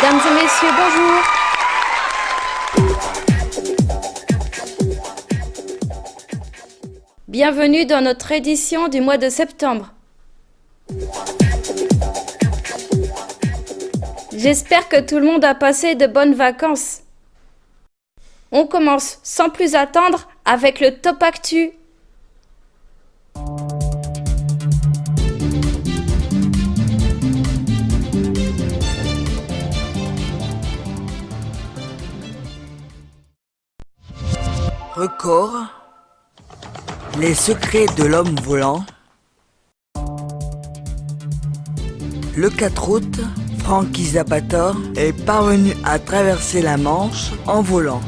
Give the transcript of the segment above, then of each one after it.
Mesdames et messieurs, bonjour. Bienvenue dans notre édition du mois de septembre. J'espère que tout le monde a passé de bonnes vacances. On commence sans plus attendre avec le Top Actu. Record. Les secrets de l'homme volant. Le 4 août, Frankie Zapata est parvenu à traverser la Manche en volant.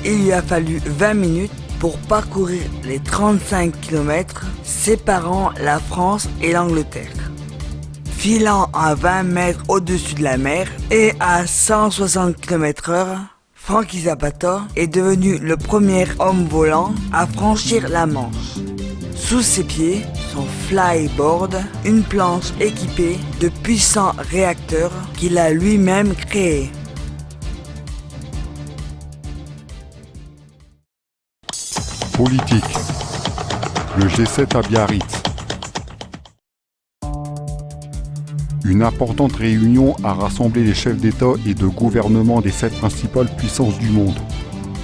Il lui a fallu 20 minutes pour parcourir les 35 km séparant la France et l'Angleterre. Filant à 20 mètres au-dessus de la mer et à 160 km/h, Frankie Zapata est devenu le premier homme volant à franchir la Manche. Sous ses pieds, son flyboard, une planche équipée de puissants réacteurs qu'il a lui-même créés. Politique. Le G7 à Biarritz. Une importante réunion a rassemblé les chefs d'État et de gouvernement des 7 principales puissances du monde.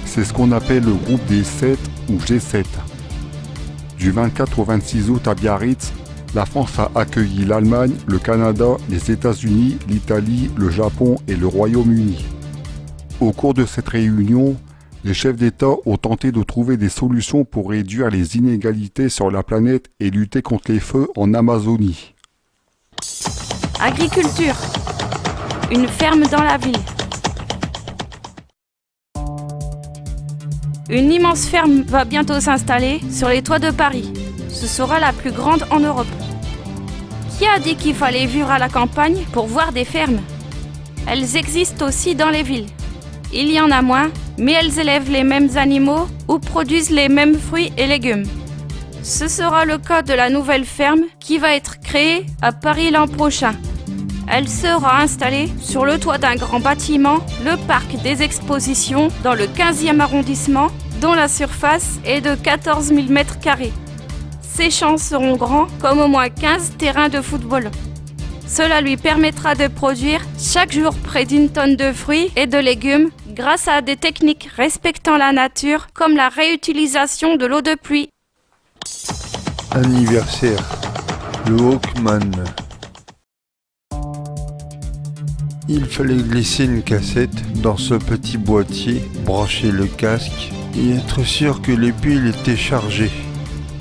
C'est ce qu'on appelle le groupe des 7 ou G7. Du 24 au 26 août à Biarritz, la France a accueilli l'Allemagne, le Canada, les États-Unis, l'Italie, le Japon et le Royaume-Uni. Au cours de cette réunion, les chefs d'État ont tenté de trouver des solutions pour réduire les inégalités sur la planète et lutter contre les feux en Amazonie. Agriculture. Une ferme dans la ville. Une immense ferme va bientôt s'installer sur les toits de Paris. Ce sera la plus grande en Europe. Qui a dit qu'il fallait vivre à la campagne pour voir des fermes? Elles existent aussi dans les villes. Il y en a moins, mais elles élèvent les mêmes animaux ou produisent les mêmes fruits et légumes. Ce sera le cas de la nouvelle ferme qui va être créée à Paris l'an prochain. Elle sera installée sur le toit d'un grand bâtiment, le parc des expositions, dans le 15e arrondissement, dont la surface est de 14 000 m². Ces champs seront grands comme au moins 15 terrains de football. Cela lui permettra de produire chaque jour près d'1 tonne de fruits et de légumes grâce à des techniques respectant la nature comme la réutilisation de l'eau de pluie. Anniversaire. Le Walkman. Il fallait glisser une cassette dans ce petit boîtier, brancher le casque et être sûr que les piles étaient chargées.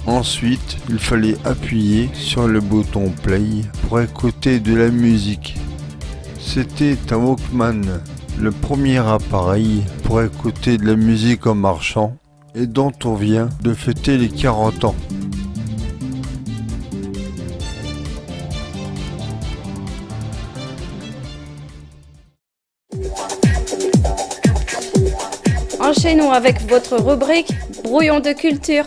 Ensuite, il fallait appuyer sur le bouton play pour écouter de la musique. C'était un Walkman, le premier appareil pour écouter de la musique en marchant et dont on vient de fêter les 40 ans. Enchaînons avec votre rubrique Brouillon de culture.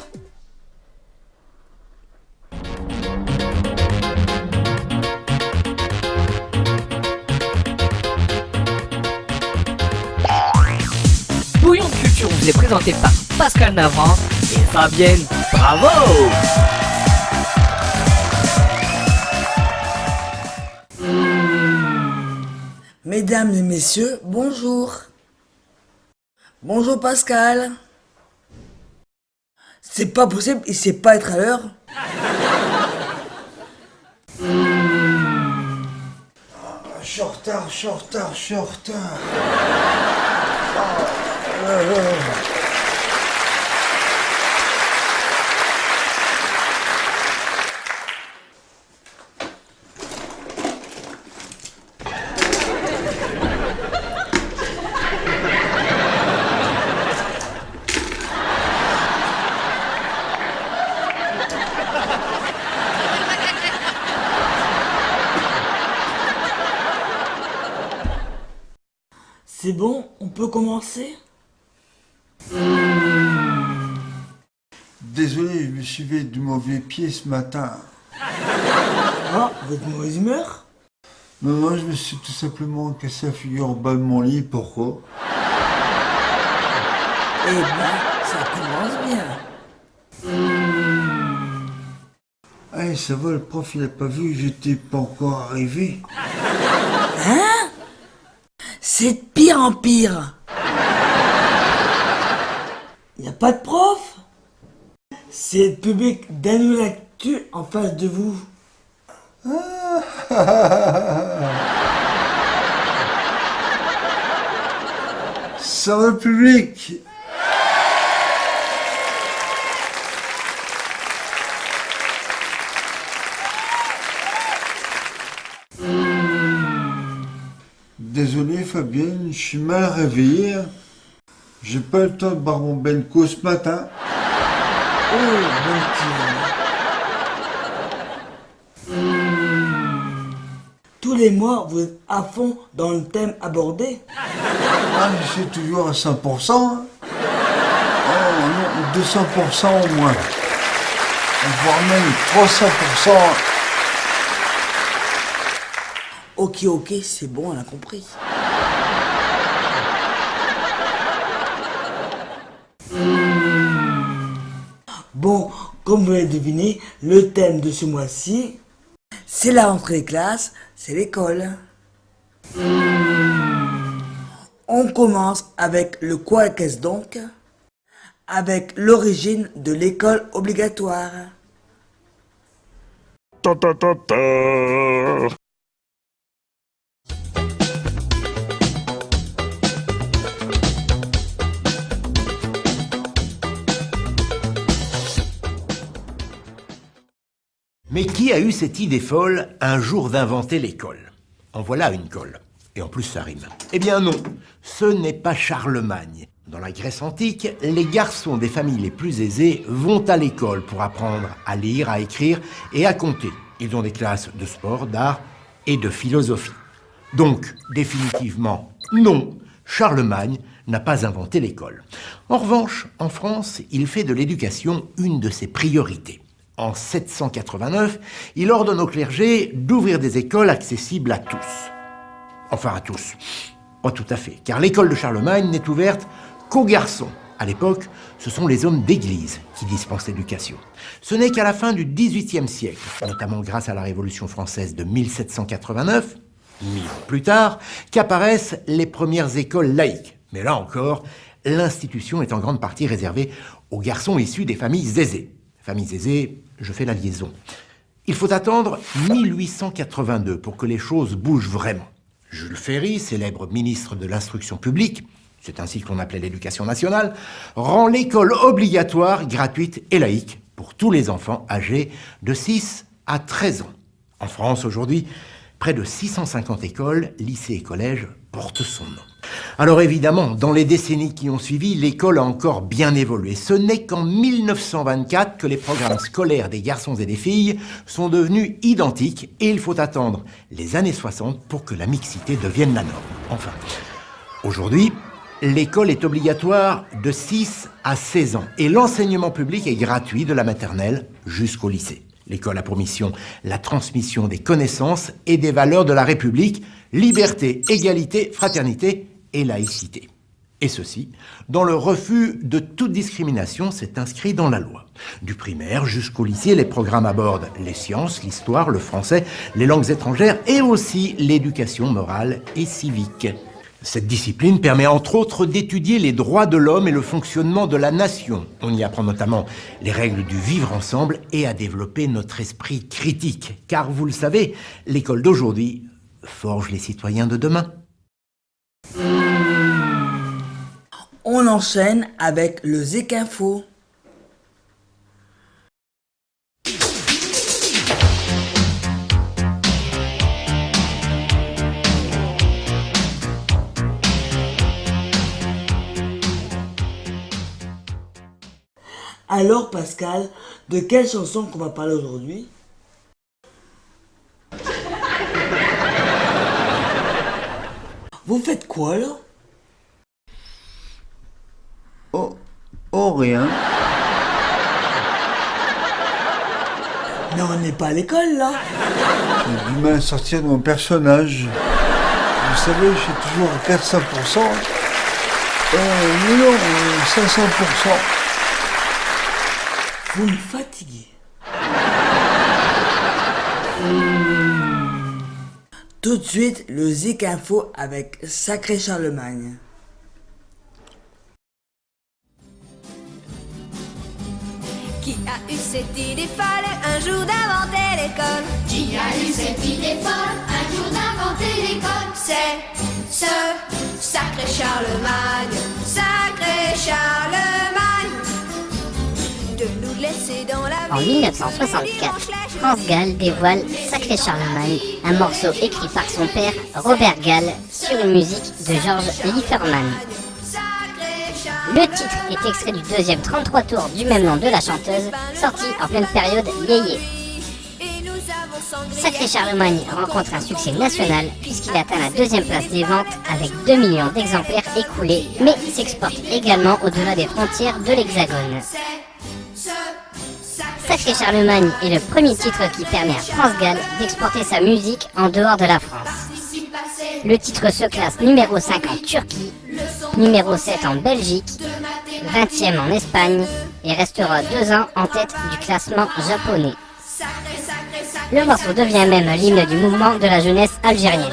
Bouillon de culture vous est présenté par Pascal Navran et Fabienne. Bravo! Mesdames et messieurs, bonjour. Bonjour Pascal. C'est pas possible, il sait pas être à l'heure. Je suis en retard, je suis en retard, je suis en retard. C'est bon, on peut commencer? Désolé, je me suis levé du mauvais pied ce matin. Ah, vous êtes de mauvaise humeur? Maman, je me suis tout simplement cassé la figure en bas de mon lit, pourquoi? Eh bien, ça commence bien. Ah, ça va, le prof, il a pas vu, j'étais pas encore arrivé. Hein? C'est de pire en pire. Y a pas de prof? C'est le public d'Annual Actu en face de vous. Ça va, le public? Désolé Fabienne, je suis mal réveillé. J'ai pas le temps de boire mon Benko ce matin. Oh, mon petit. Tous les mois, vous êtes à fond dans le thème abordé. Ah, je suis toujours à 100%. Hein. Oh non, 200% au moins. Voire même 300%. Ok, c'est bon, on a compris. Bon, comme vous l'avez deviné, le thème de ce mois-ci, c'est la rentrée des classes, c'est l'école. On commence avec le quoi qu'est-ce donc? Avec l'origine de l'école obligatoire. Mais qui a eu cette idée folle un jour d'inventer l'école? En voilà une colle. Et en plus ça rime. Eh bien non, ce n'est pas Charlemagne. Dans la Grèce antique, les garçons des familles les plus aisées vont à l'école pour apprendre à lire, à écrire et à compter. Ils ont des classes de sport, d'art et de philosophie. Donc, définitivement, non, Charlemagne n'a pas inventé l'école. En revanche, en France, il fait de l'éducation une de ses priorités. En 789, il ordonne au clergé d'ouvrir des écoles accessibles à tous. Enfin à tous, pas tout à fait, car l'école de Charlemagne n'est ouverte qu'aux garçons. À l'époque, ce sont les hommes d'église qui dispensent l'éducation. Ce n'est qu'à la fin du XVIIIe siècle, notamment grâce à la Révolution française de 1789, 1000 ans plus tard, qu'apparaissent les premières écoles laïques. Mais là encore, l'institution est en grande partie réservée aux garçons issus des familles aisées. Familles aisées, je fais la liaison. Il faut attendre 1882 pour que les choses bougent vraiment. Jules Ferry, célèbre ministre de l'Instruction publique, c'est ainsi que l'on appelait l'éducation nationale, rend l'école obligatoire, gratuite et laïque pour tous les enfants âgés de 6 à 13 ans. En France, aujourd'hui, près de 650 écoles, lycées et collèges portent son nom. Alors évidemment, dans les décennies qui ont suivi, l'école a encore bien évolué. Ce n'est qu'en 1924 que les programmes scolaires des garçons et des filles sont devenus identiques et il faut attendre les années 60 pour que la mixité devienne la norme. Enfin, aujourd'hui, l'école est obligatoire de 6 à 16 ans et l'enseignement public est gratuit de la maternelle jusqu'au lycée. L'école a pour mission la transmission des connaissances et des valeurs de la République, liberté, égalité, fraternité et laïcité. Et ceci, dans le refus de toute discrimination, c'est inscrit dans la loi. Du primaire jusqu'au lycée, les programmes abordent les sciences, l'histoire, le français, les langues étrangères et aussi l'éducation morale et civique. Cette discipline permet entre autres d'étudier les droits de l'homme et le fonctionnement de la nation. On y apprend notamment les règles du vivre ensemble et à développer notre esprit critique. Car vous le savez, l'école d'aujourd'hui forge les citoyens de demain. On enchaîne avec le Zik Info. Alors Pascal, de quelle chanson qu'on va parler aujourd'hui? Vous faites quoi là? Oh, rien. Mais on n'est pas à l'école, là. J'ai du mal à sortir de mon personnage. Vous savez, je suis toujours à 400%. Mais non, 500%. Vous me fatiguez. Tout de suite, le Zik Info avec Sacré Charlemagne. Qui a eu cette idée folle un jour d'inventer l'école? Qui a eu cette idée folle un jour d'inventer l'école? C'est ce sacré Charlemagne, sacré Charlemagne, de nous laisser dans la En vie. 1964, France Gall dévoile Sacré Charlemagne, un morceau écrit par son père Robert Gall sur une musique de Georges Liefferman. Le titre est extrait du deuxième 33 tours du même nom de la chanteuse, sorti en pleine période yéyé. Sacré Charlemagne rencontre un succès national puisqu'il atteint la deuxième place des ventes avec 2 millions d'exemplaires écoulés, mais s'exporte également au-delà des frontières de l'Hexagone. Sacré Charlemagne est le premier titre qui permet à France Gall d'exporter sa musique en dehors de la France. Le titre se classe numéro 5 en Turquie, numéro 7 en Belgique, 20e en Espagne et restera 2 ans en tête du classement japonais. Le morceau devient même l'hymne du mouvement de la jeunesse algérienne.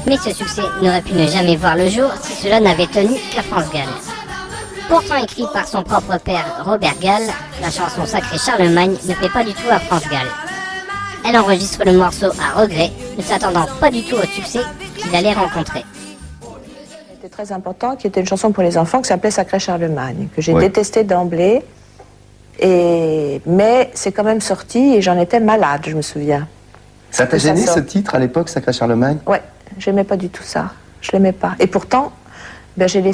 Mais ce succès n'aurait pu ne jamais voir le jour si cela n'avait tenu qu'à France Gall. Pourtant écrit par son propre père Robert Gall, la chanson Sacré Charlemagne ne plaît pas du tout à France Gall. Elle enregistre le morceau à regret, ne s'attendant pas du tout au succès qu'il allait rencontrer. C'était très important, qui était une chanson pour les enfants qui s'appelait Sacré Charlemagne, que j'ai détesté d'emblée. Mais c'est quand même sorti et j'en étais malade, je me souviens. Ça t'a gêné ce titre à l'époque, Sacré Charlemagne? Ouais, j'aimais pas du tout ça. Je l'aimais pas. Et pourtant, ben, je l'ai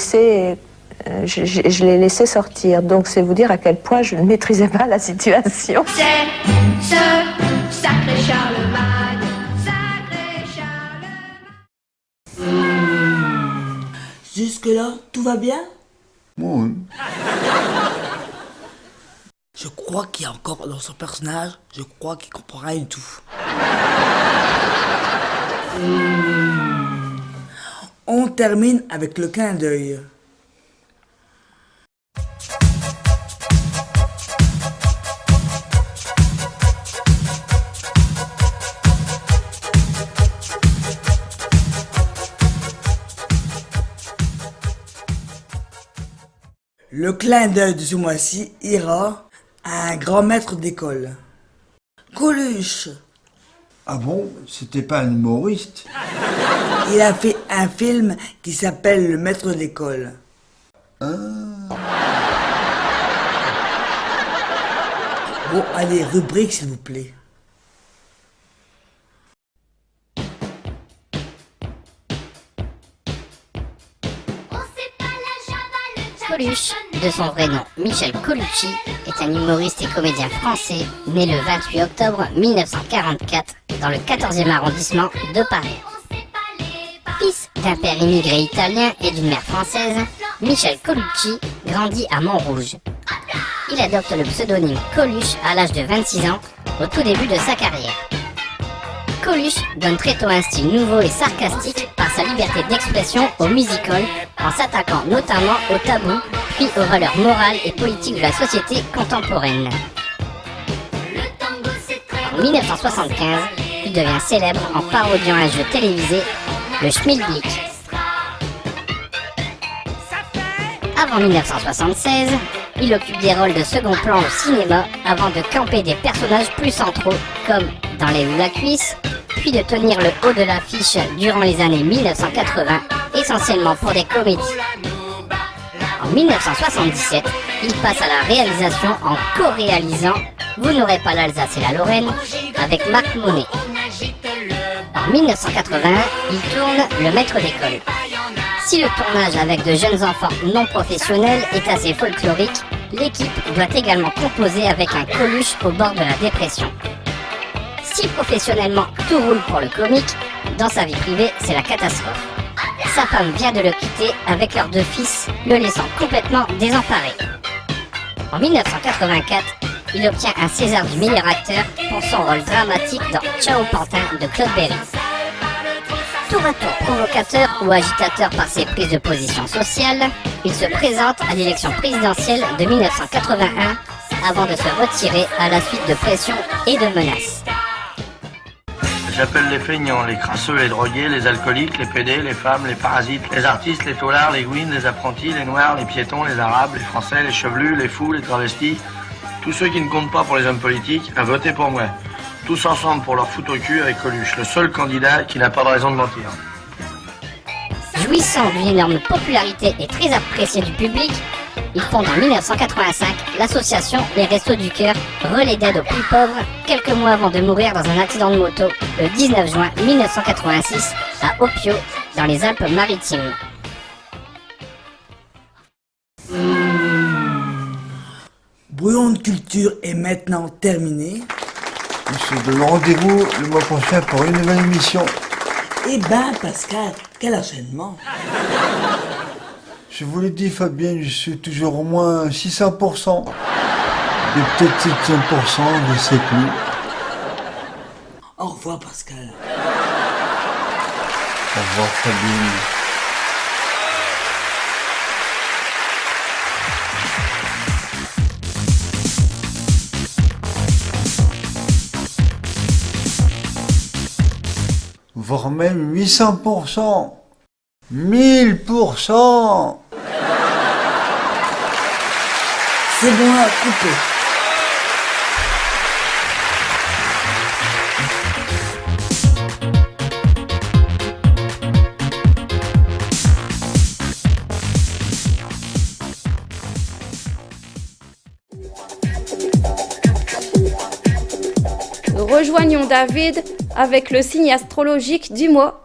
laissé sortir. Donc c'est vous dire à quel point je ne maîtrisais pas la situation. C'est ce sacré Charlemagne, sacré Charlemagne. Jusque-là, tout va bien? Bon, Je crois qu'il y a encore dans son personnage, je crois qu'il comprend rien du tout. On termine avec le clin d'œil. Le clin d'œil de ce mois-ci ira à un grand maître d'école. Coluche. ah bon, c'était pas un humoriste? Il a fait un film qui s'appelle Le maître d'école. Bon, allez, rubrique s'il vous plaît. Coluche, de son vrai nom Michel Colucci, est un humoriste et comédien français né le 28 octobre 1944 dans le 14e arrondissement de Paris. Fils d'un père immigré italien et d'une mère française, Michel Colucci grandit à Montrouge. Il adopte le pseudonyme Coluche à l'âge de 26 ans, au tout début de sa carrière. Coluche donne très tôt un style nouveau et sarcastique par sa liberté d'expression au musical, en s'attaquant notamment aux tabous, puis aux valeurs morales et politiques de la société contemporaine. En 1975, il devient célèbre en parodiant un jeu télévisé, le Schmilblick. Avant 1976, il occupe des rôles de second plan au cinéma avant de camper des personnages plus centraux, comme dans Les ou la cuisse, puis de tenir le haut de l'affiche durant les années 1980, essentiellement pour des comédies. En 1977, il passe à la réalisation en co-réalisant Vous n'aurez pas l'Alsace et la Lorraine avec Marc Monet. En 1981, il tourne Le maître d'école. Si le tournage avec de jeunes enfants non professionnels est assez folklorique, l'équipe doit également composer avec un Coluche au bord de la dépression. Si professionnellement tout roule pour le comique, dans sa vie privée, c'est la catastrophe. Sa femme vient de le quitter avec leurs 2 fils, le laissant complètement désemparé. En 1984, il obtient un César du meilleur acteur pour son rôle dramatique dans Ciao Pantin de Claude Berry. Tour à tour provocateur ou agitateur par ses prises de position sociales, il se présente à l'élection présidentielle de 1981 avant de se retirer à la suite de pressions et de menaces. J'appelle les feignants, les crasseux, les drogués, les alcooliques, les pédés, les femmes, les parasites, les artistes, les taulards, les gouines, les apprentis, les noirs, les piétons, les arabes, les français, les chevelus, les fous, les travestis, tous ceux qui ne comptent pas pour les hommes politiques, à voter pour moi. Tous ensemble pour leur foutre au cul avec Coluche, le seul candidat qui n'a pas de raison de mentir. Jouissant d'une énorme popularité et très apprécié du public, il fonde en 1985 l'association Les Restos du Cœur, relais d'aide aux plus pauvres, quelques mois avant de mourir dans un accident de moto le 19 juin 1986 à Opio, dans les Alpes-Maritimes. Brouillon de culture est maintenant terminé. On se donne rendez-vous le mois prochain pour une nouvelle émission. Eh ben, Pascal, quel enchaînement! Je vous le dis, Fabien, je suis toujours au moins 600%. Et peut-être 700%, je ne sais plus. Au revoir, Pascal. Au revoir, Fabien. Voire même 800%. 1000%. C'est bon à couper. Rejoignons David avec le signe astrologique du mois.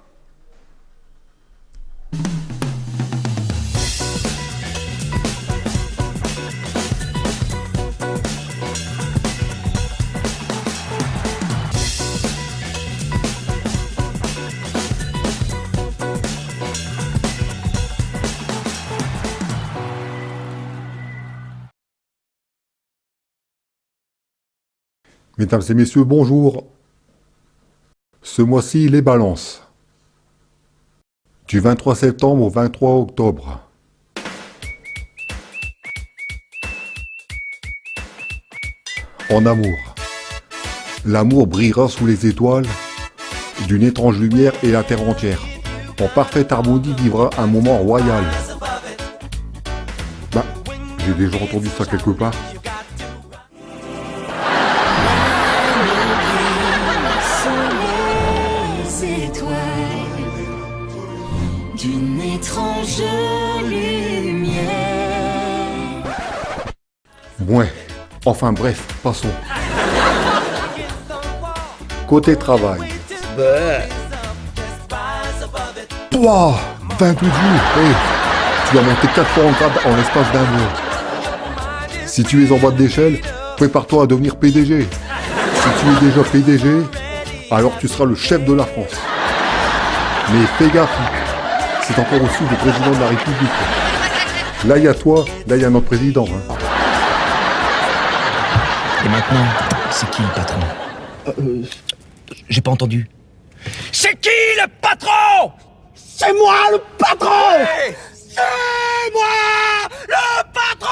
Mesdames et messieurs, bonjour. Ce mois-ci, les balances. Du 23 septembre au 23 octobre. En amour. L'amour brillera sous les étoiles d'une étrange lumière et la terre entière. En parfaite harmonie vivra un moment royal. Bah, j'ai déjà entendu ça quelque part. D'une étrange lumière. Ouais, enfin bref, passons. Côté travail. Toi, 28 jours, hey, tu as monté 4 fois en grade en l'espace d'un mois. Si tu es en bas de l'échelle, prépare-toi à devenir PDG. Si tu es déjà PDG, alors tu seras le chef de la France. Mais fais gaffe, c'est encore au-dessus du président de la République. Là, il y a toi, là, il y a notre président. Hein. Et maintenant, c'est qui le patron? J'ai pas entendu. C'est qui le patron? C'est moi le patron! Ouais. C'est moi le patron!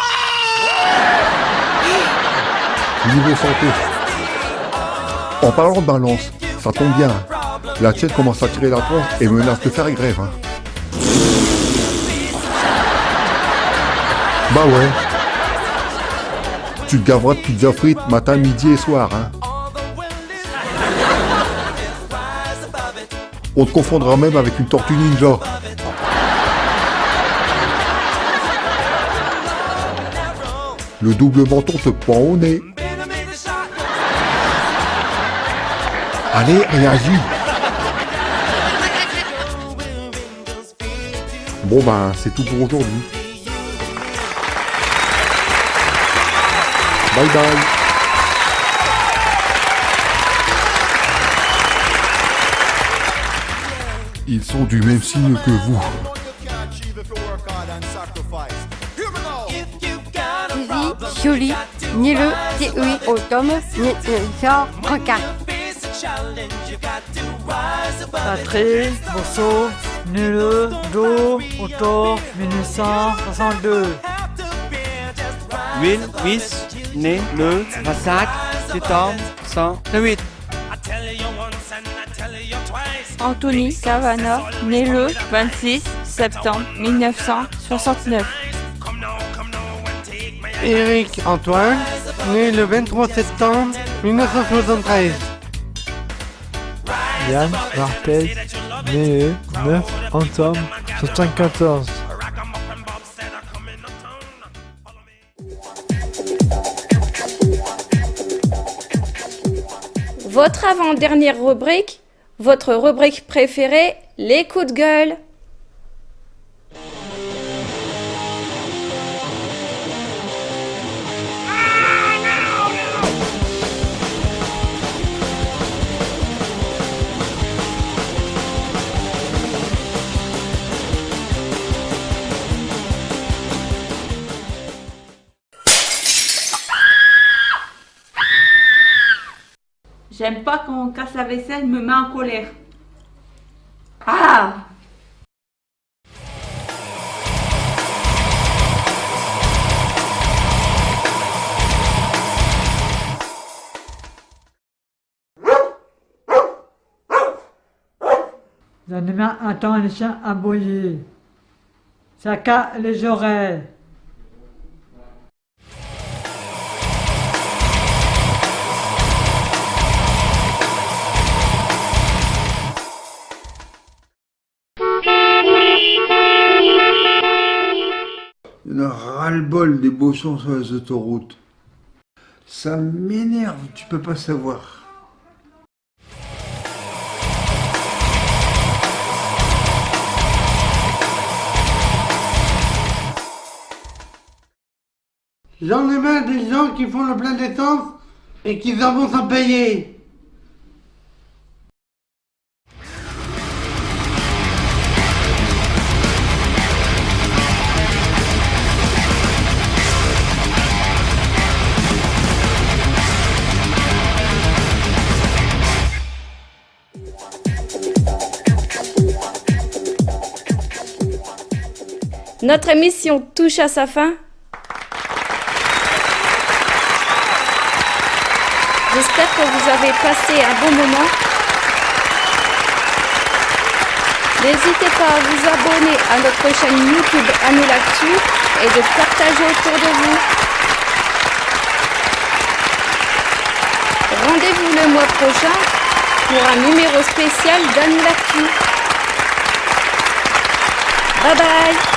Niveau santé. En parlant de balance, ça tombe bien. Hein. La tienne commence à tirer la tronche et menace de faire grève. Hein. Bah ouais. Tu te gaveras de pizza frites matin, midi et soir. Hein. On te confondra même avec une tortue ninja. Le double menton te pend au nez. Allez, réagis. Bon ben, c'est tout pour aujourd'hui. Bye bye. Ils sont du même signe que vous. Suzy Joly, né le TEI automne 1934. Patrick Bosso, né le 2 octobre 1962. Will Wyss, né le 25 septembre 1908. Anthony Cavana, né le 26 septembre 1969. Éric Antoine, né le 23 septembre 1973. Yann Marquez, né le 9 octobre 1974. Votre avant-dernière rubrique, votre rubrique préférée, les coups de gueule. J'aime pas quand on casse la vaisselle, me met en colère. Ah! Les animaux entendent les chiens aboyer. Ça casse les oreilles. Il y en a ras-le-bol des bossons sur les autoroutes. Ça m'énerve, tu peux pas savoir. J'en ai marre des gens qui font le plein d'essence et qui en vont sans payer. Notre émission touche à sa fin. J'espère que vous avez passé un bon moment. N'hésitez pas à vous abonner à notre chaîne YouTube Année l'Actu et de partager autour de vous. Rendez-vous le mois prochain pour un numéro spécial d'Année l'Actu. Bye bye!